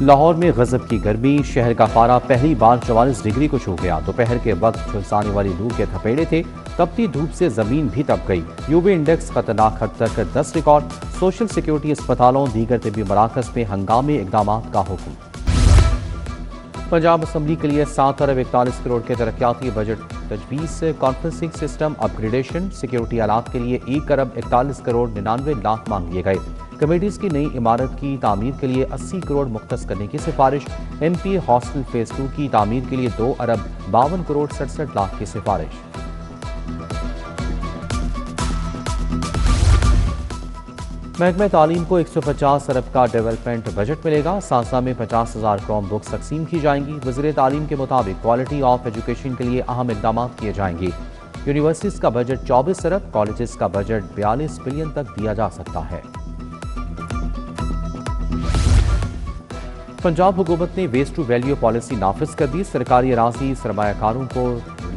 لاہور میں غضب کی گرمی، شہر کا پارہ پہلی بار 44 ڈگری کو چھو گیا۔ دوپہر کے وقت جھلسانے والی لو کے تھپیڑے تھے، تپتی دھوپ سے زمین بھی تپ گئی۔ یووی انڈیکس خطرناک حد تک 10 ریکارڈ۔ سوشل سیکیورٹی اسپتالوں دیگر طبی مراکز میں ہنگامی اقدامات کا حکم۔ پنجاب اسمبلی کے لیے 7 ارب 41 کروڑ کے ترقیاتی بجٹ تجویز، کانفرنسنگ سسٹم اپ گریڈیشن، سیکیورٹی آلات کے لیے 1 ارب 41 کروڑ 99 لاکھ مانگ لیے گئے۔ کمیٹیز کی نئی عمارت کی تعمیر کے لیے 80 کروڑ مختص کرنے کی سفارش۔ ایم پی ہاسٹل فیز 2 کی تعمیر کے لیے 2 ارب 52 کروڑ 67 لاکھ کی سفارش۔ محکمہ تعلیم کو 150 ارب کا ڈیولپمنٹ بجٹ ملے گا۔ ساسا میں 50,000 کروم بکس تقسیم کی جائیں گی۔ وزیر تعلیم کے مطابق کوالٹی آف ایجوکیشن کے لیے اہم اقدامات کیے جائیں گے۔ یونیورسٹیز کا بجٹ 24 ارب، کالجز کا بجٹ 42 بلین تک دیا جا سکتا ہے۔ پنجاب حکومت نے ویسٹ ٹو ویلیو پالیسی نافذ کر دی۔ سرکاری اراضی سرمایہ کاروں کو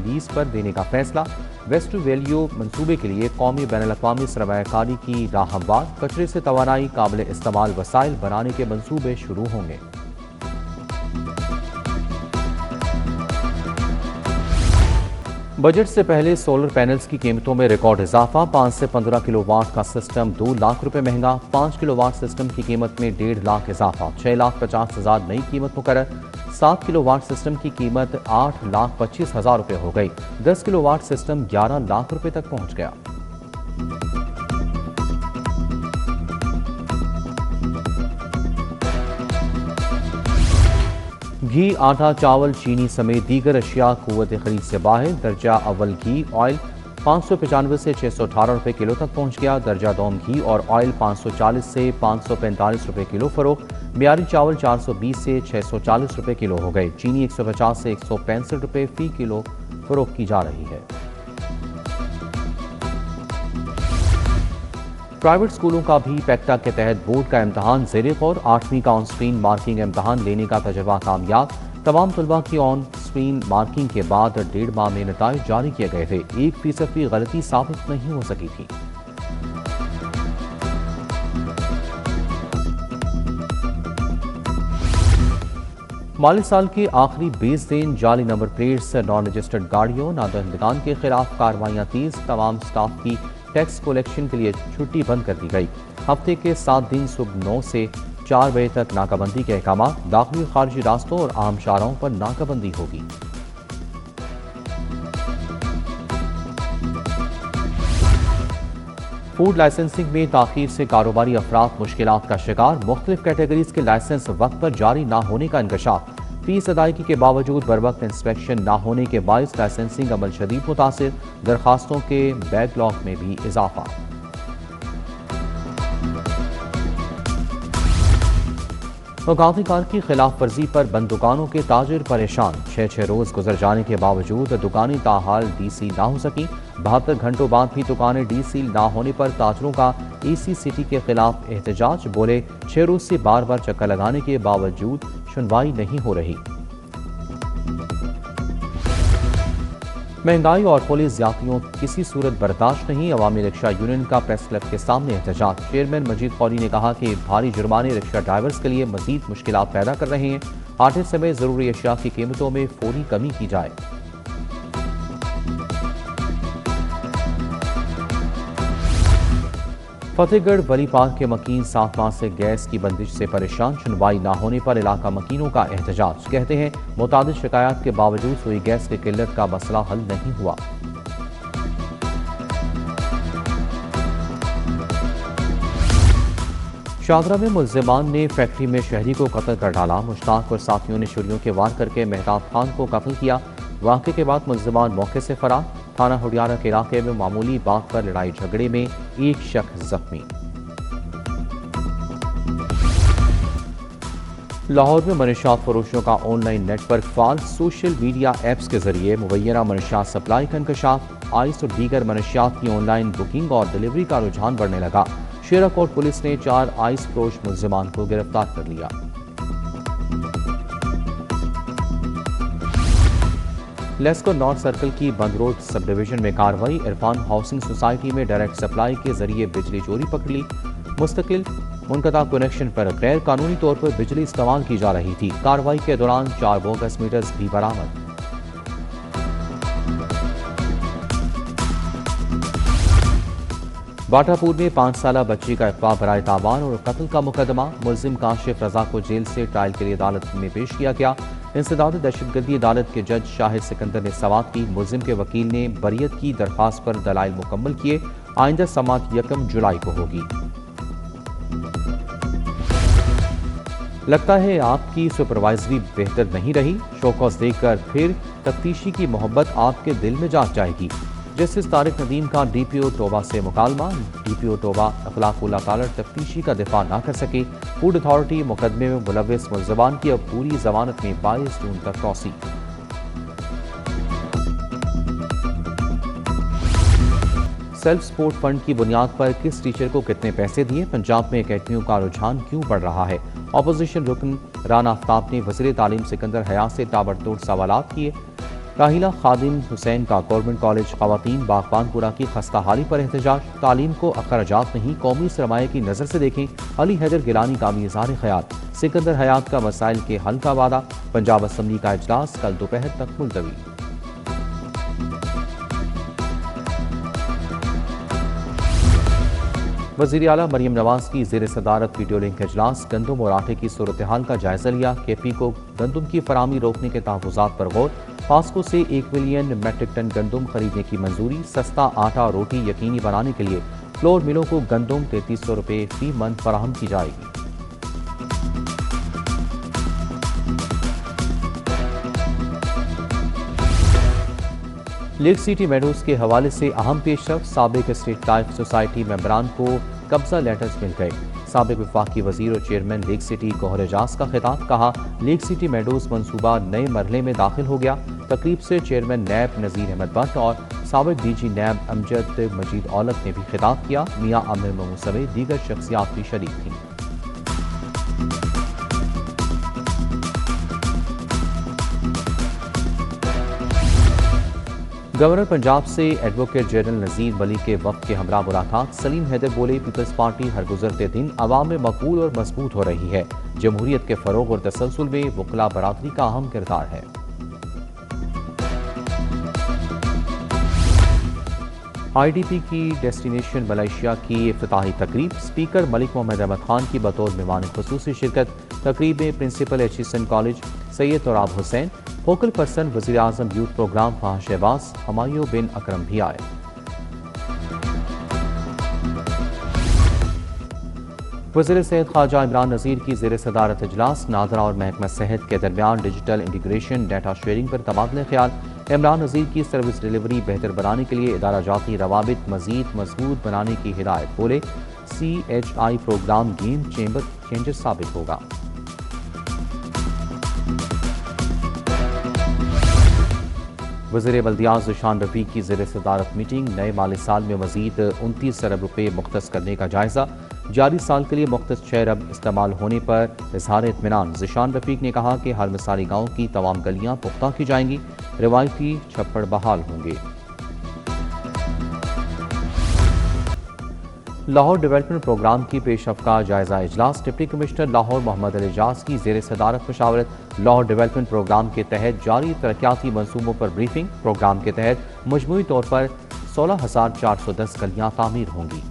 لیز پر دینے کا فیصلہ۔ ویسٹ ٹو ویلیو منصوبے کے لیے قومی بین الاقوامی سرمایہ کاری کی راہ ہموار۔ کچرے سے توانائی قابل استعمال وسائل بنانے کے منصوبے شروع ہوں گے۔ بجٹ سے پہلے سولر پینلز کی قیمتوں میں ریکارڈ اضافہ۔ 5 سے 15 کلو واٹ کا سسٹم 2 لاکھ روپے مہنگا۔ 5 کلو واٹ سسٹم کی قیمت میں 1.5 لاکھ اضافہ، 6,50,000 نئی قیمت مقرر۔ 7 کلو واٹ سسٹم کی قیمت 8,25,000 روپے ہو گئی۔ 10 کلو واٹ سسٹم 11 لاکھ روپے تک پہنچ گیا۔ گھی، آٹا، چاول، چینی سمیت دیگر اشیاء قوت خرید سے باہر۔ درجہ اول گھی آئل 595 سے 618 روپے کلو تک پہنچ گیا۔ درجہ دوم گھی اور آئل 540 سے 545 روپے کلو فروخت۔ معیاری چاول 420 سے 640 روپے کلو ہو گئے۔ چینی 150 سے 165 روپے فی کلو فروخت کی جا رہی ہے۔ پرائیویٹ اسکولوں کا بھی پیکٹا کے تحت بورڈ کا امتحان زیر غور۔ 8ویں کا آن سکرین مارکنگ امتحان لینے کا تجربہ کامیاب۔ تمام طلباء کی آن سکرین مارکنگ کے بعد 1.5 ماہ میں نتائج جاری کیے گئے تھے۔ 1% بھی غلطی ثابت نہیں ہو سکی تھی۔ مالی سال کے آخری 20 دن جعلی نمبر پلیٹس، نان رجسٹرڈ گاڑیوں، نادرندگان کے خلاف کارروائیاں تیز۔ تمام سٹاف کی ٹیکس کلیکشن کے لیے چھٹی بند کر دی گئی۔ ہفتے کے 7 دن صبح 9 سے 4 بجے تک ناکہ بندی کے احکامات۔ داخلی اور خارجی راستوں اور عام شاہراہوں پر ناکہ بندی ہوگی۔ فوڈ لائسنسنگ میں تاخیر سے کاروباری افراد مشکلات کا شکار۔ مختلف کیٹیگریز کے لائسنس وقت پر جاری نہ ہونے کا انکشاف۔ فیس ادائیگی کے باوجود بروقت انسپیکشن نہ ہونے کے باعث لائسنسنگ عمل شدید متاثر۔ درخواستوں کے بیک لاگ میں بھی اضافہ۔ اوقاتی کار کی خلاف ورزی پر بند دکانوں کے تاجر پریشان۔ 6 روز گزر جانے کے باوجود دکانیں تاحال ڈی سیل نہ ہو سکیں۔ 72 گھنٹوں بعد بھی دکانیں ڈی سیل نہ ہونے پر تاجروں کا ای سی سٹی کے خلاف احتجاج۔ بولے 6 روز سے بار بار چکر لگانے کے باوجود سنوائی نہیں ہو رہی۔ مہنگائی اور پولیس زیادتیوں کسی صورت برداشت نہیں۔ عوامی رکشہ یونین کا پریس کلب کے سامنے احتجاج۔ چیئرمین مجید قوری نے کہا کہ بھاری جرمانے رکشہ ڈرائیورز کے لیے مزید مشکلات پیدا کر رہے ہیں۔ آٹے سمیت ضروری اشیاء کی قیمتوں میں فوری کمی کی جائے۔ فتح گڑھ ولی پارک کے مکین 7 ماہ سے گیس کی بندش سے پریشان۔ سنوائی نہ ہونے پر علاقہ مکینوں کا احتجاج۔ کہتے ہیں متعدد شکایات کے باوجود سوئی گیس کی قلت کا مسئلہ حل نہیں ہوا۔ شاہدرہ میں ملزمان نے فیکٹری میں شہری کو قتل کر ڈالا۔ مشتاق اور ساتھیوں نے چھریوں کے وار کر کے مہتاب خان کو قتل کیا۔ واقعے کے بعد ملزمان موقع سے فرار۔ تھانہ ہڈیارہ کے علاقے میں معمولی بات پر لڑائی جھگڑے میں ایک شخص زخمی۔ لاہور میں منشیات فروشوں کا آن لائن نیٹ ورک فعال۔ سوشل میڈیا ایپس کے ذریعے مبینہ منشیات سپلائی کا انکشاف۔ آئس اور دیگر منشیات کی آن لائن بکنگ اور ڈیلیوری کا رجحان بڑھنے لگا۔ شیرہ کوٹ پولیس نے 4 آئس فروش ملزمان کو گرفتار کر لیا۔ لیسکو نارتھ سرکل کی بند روڈ سب ڈویژن میں کارروائی۔ عرفان ہاؤسنگ سوسائٹی میں ڈائریکٹ سپلائی کے ذریعے بجلی چوری پکڑ لی۔ مستقل منقطع کنیکشن پر غیر قانونی طور پر بجلی استعمال کی جا رہی تھی۔ کارروائی کے دوران 4 بوگس میٹرز بھی برآمد۔ باٹا پور میں 5 سالہ بچی کا اغوا برائے تاوان اور قتل کا مقدمہ، ملزم کاشف رضا کو جیل سے ٹرائل کے لیے عدالت میں پیش کیا گیا۔ انسداد دہشت گردی عدالت کے جج شاہد سکندر نے سماعت کی۔ ملزم کے وکیل نے بریت کی درخواست پر دلائل مکمل کیے۔ آئندہ سماعت 1 جولائی کو ہوگی۔ لگتا ہے آپ کی سپروائزری بہتر نہیں رہی، شو کاز دیکھ کر پھر تفتیشی کی محبت آپ کے دل میں جاگ جائے گی۔ جسٹس طارق ندیم کا ڈی پی او ٹوبہ سے مکالمہ، ڈی پی او ٹوبہ اخلاق اللہ تعالی تفتیشی کا دفاع نہ کر سکے۔ فوڈ اتھارٹی مقدمے میں ملوث ملزمان کی اب پوری ضمانت میں 22 جون تک توسیع۔ سیلف سپورٹ فنڈ کی بنیاد پر کس ٹیچر کو کتنے پیسے دیے؟ پنجاب میں اکیڈمیوں کا رجحان کیوں بڑھ رہا ہے؟ اپوزیشن رکن رانا آفتاب نے وزیر تعلیم سکندر حیات سے تابڑتوڑ سوالات کیے۔ راحیلہ خادم حسین کا گورنمنٹ کالج خواتین باغبان پورہ کی خستہ حالی پر احتجاج۔ تعلیم کو اخراجات نہیں، قومی سرمایہ کی نظر سے دیکھیں، علی حیدر گیلانی کا بھی اظہار خیال۔ سکندر حیات کا مسائل کے حل کا وعدہ۔ پنجاب اسمبلی کا اجلاس کل دوپہر تک ملتوی۔ وزیر اعلیٰ مریم نواز کی زیر صدارت ویڈیو لنک اجلاس، گندم اور آٹے کی صورتحال کا جائزہ لیا۔ کے پی کو گندم کی فراہمی روکنے کے تحفظات پر غور۔ پاسکو سے 1 ملین میٹرک ٹن گندم خریدنے کی منظوری۔ سستا آٹا اور روٹی یقینی بنانے کے لیے فلور ملوں کو گندم 3300 روپے فی من فراہم کی جائے گی۔ لیک سٹی میڈوز کے حوالے سے اہم پیش رفت، سابق اسٹیٹ لائف سوسائٹی ممبران کو قبضہ لیٹرز مل گئے۔ سابق وفاقی وزیر اور چیئرمین لیک سٹی گوہر اعجاز کا خطاب، کہا لیک سٹی میڈوز منصوبہ نئے مرحلے میں داخل ہو گیا۔ تقریب سے چیئرمین نیب نذیر احمد بٹ اور سابق ڈی جی نیب امجد مجید اولت نے بھی خطاب کیا۔ میاں عامر ممو سمیت دیگر شخصیات بھی شریک تھیں۔ گورنر پنجاب سے ایڈوکیٹ جنرل نذیر ملک کے وفد کے ہمراہ ملاقات۔ سلیم حیدر بولے پیپلز پارٹی ہر گزرتے دن عوام میں مقبول اور مضبوط ہو رہی ہے۔ جمہوریت کے فروغ اور تسلسل میں وکلاء برادری کا اہم کردار ہے۔ آئی ڈی پی کی ڈیسٹینیشن ملائیشیا کی افتتاحی تقریب، اسپیکر ملک محمد احمد خان کی بطور مہمان خصوصی شرکت۔ تقریب میں principal H S N college Syed Turab Hussain, focal person وزیر اعظم یوتھ پروگرام فہد شہباز، ہمایوں بن اکرم بھی آئے۔ وزیر صحت خواجہ عمران نذیر کی زیر صدارت اجلاس، نادرا اور محکمہ صحت کے درمیان ڈیجیٹل انٹیگریشن، ڈیٹا شیئرنگ پر تبادلہ خیال۔ عمران نذیر کی سروس ڈیلیوری بہتر بنانے کے لیے ادارہ جاتی روابط مزید مضبوط بنانے کی ہدایت، بولے C H I program game changer ثابت ہوگا۔ وزیر بلدیات ذیشان رفیق کی زیر صدارت میٹنگ، نئے مالی سال میں مزید 29 ارب روپے مختص کرنے کا جائزہ۔ جاری سال کے لیے مختص 6 ارب استعمال ہونے پر اظہار اطمینان۔ ذیشان رفیق نے کہا کہ ہر مثالی گاؤں کی تمام گلیاں پختہ کی جائیں گی، روایتی چھپڑ بحال ہوں گے۔ لاہور ڈیولپمنٹ پروگرام کی پیش رفت کا جائزہ اجلاس، ڈپٹی کمشنر لاہور محمد علی اعجاز کی زیر صدارت مشاورت۔ لاہور ڈیولپمنٹ پروگرام کے تحت جاری ترقیاتی منصوبوں پر بریفنگ۔ پروگرام کے تحت مجموعی طور پر 16,410 گلیاں تعمیر ہوں گی۔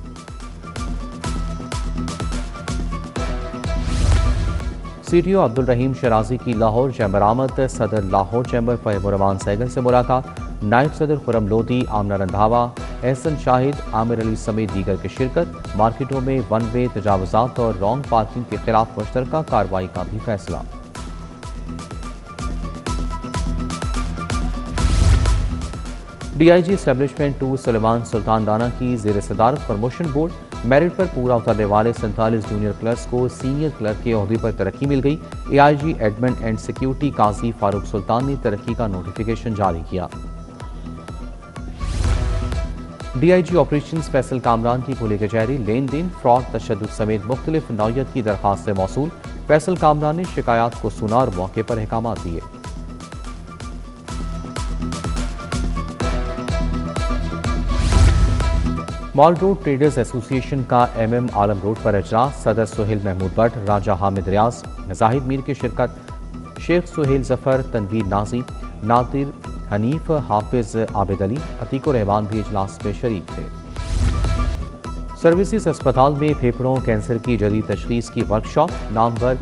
سی ٹی او عبدالرحیم شرازی کی لاہور چیمبر آمد، صدر لاہور چیمبر فہیم الرحمان سیگل سے ملاقات۔ نائب صدر خرم لودھی، آمنہ رندھاوا، احسن شاہد، عامر علی سمیت دیگر کی شرکت۔ مارکیٹوں میں ون وے تجاوزات اور رانگ پارکنگ کے خلاف مشترکہ کارروائی کا بھی فیصلہ۔ ڈی آئی جی اسٹیبلشمنٹ 2 سلیمان سلطان دانا کی زیر صدارت پروموشن بورڈ، میرٹ پر پورا اترنے والے 47 جونیئر کلرکس کو سینئر کلرک کے عہدے پر ترقی مل گئی۔ A I G admin and security Qazi Farooq Sultan نے ترقی کا نوٹیفیکیشن جاری کیا۔ D I G operations Faisal Kamran کی کھلی کچہری، لین دین، فراڈ، تشدد سمیت مختلف نوعیت کی درخواستیں موصول۔ فیصل کامران نے شکایات کو سنا اور موقع پر احکامات دیے۔ مال روڈ ٹریڈرز ایسوسی ایشن کا MM عالم روڈ پر اجلاس، صدر سہیل محمود بٹ، راجہ حامد ریاض، زاہد میر کی شرکت، شیخ سہیل ظفر، تنویر نازی، نادر حنیف، حافظ عابد علی، عتیق الرحمان بھی اجلاس میں شریک تھے۔ سروسز اسپتال میں پھیپھڑوں کینسر کی جدید تشخیص کی ورکشاپ، نامور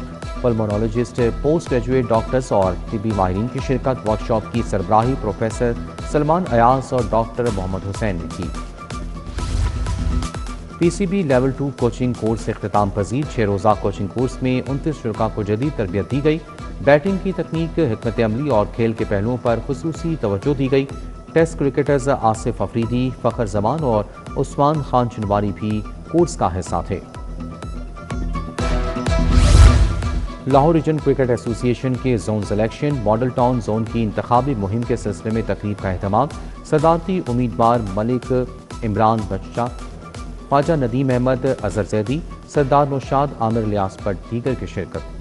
پلمونالوجسٹ، پوسٹ گریجویٹ ڈاکٹرز اور طبی ماہرین کی شرکت۔ ورکشاپ کی سربراہی پروفیسر سلمان ایاز اور ڈاکٹر محمد حسین نے کی۔ PCB لیول 2 کوچنگ کورس اختتام پذیر، 6 روزہ کوچنگ کورس میں 29 شرکاء کو جدید تربیت دی گئی۔ بیٹنگ کی تکنیک، حکمت عملی اور کھیل کے پہلوؤں پر خصوصی توجہ دی گئی۔ ٹیسٹ کرکٹرز آصف افریدی، فخر زمان اور عثمان خان چنواری بھی کورس کا حصہ تھے۔ لاہور ریجن کرکٹ ایسوسی ایشن کے zones election, model town zone کی انتخابی مہم کے سلسلے میں تقریب کا اہتمام، صدارتی امیدوار ملک عمران بچہ، خواجہ ندیم احمد اظہر زیدی، سردار نوشاد عامر الیاس بٹ دیگر کی شرکت۔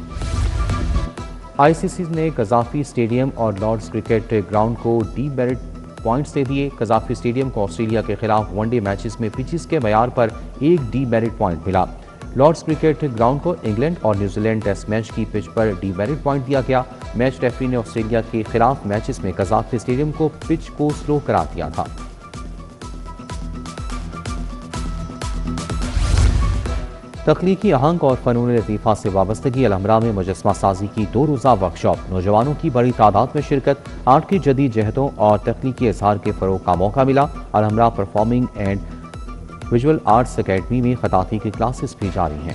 ICC نے قذافی اسٹیڈیم اور لارڈز کرکٹ گراؤنڈ کو ڈی میرٹ پوائنٹس دے دیے۔ قذافی اسٹیڈیم کو آسٹریلیا کے خلاف ون ڈے میچز میں پچز کے معیار پر 1 ڈی میرٹ پوائنٹ ملا۔ لارڈز کرکٹ گراؤنڈ کو انگلینڈ اور نیوزی لینڈ ٹیسٹ میچ کی پچ پر ڈی میرٹ پوائنٹ دیا گیا۔ میچ ریفری نے آسٹریلیا کے خلاف میچز میں قذافی اسٹیڈیم کو پچ کو سلو قرار دیا تھا۔ تخلیقی آہنگ اور فنون لطیفہ سے وابستگی، الحمرا میں مجسمہ سازی کی 2 روزہ ورکشاپ، نوجوانوں کی بڑی تعداد میں شرکت، آرٹ کی جدید جہتوں اور تخلیقی اظہار کے فروغ کا موقع ملا۔ Alhamra performing and visual arts academy میں خطاطی کی کلاسز بھی جاری ہیں۔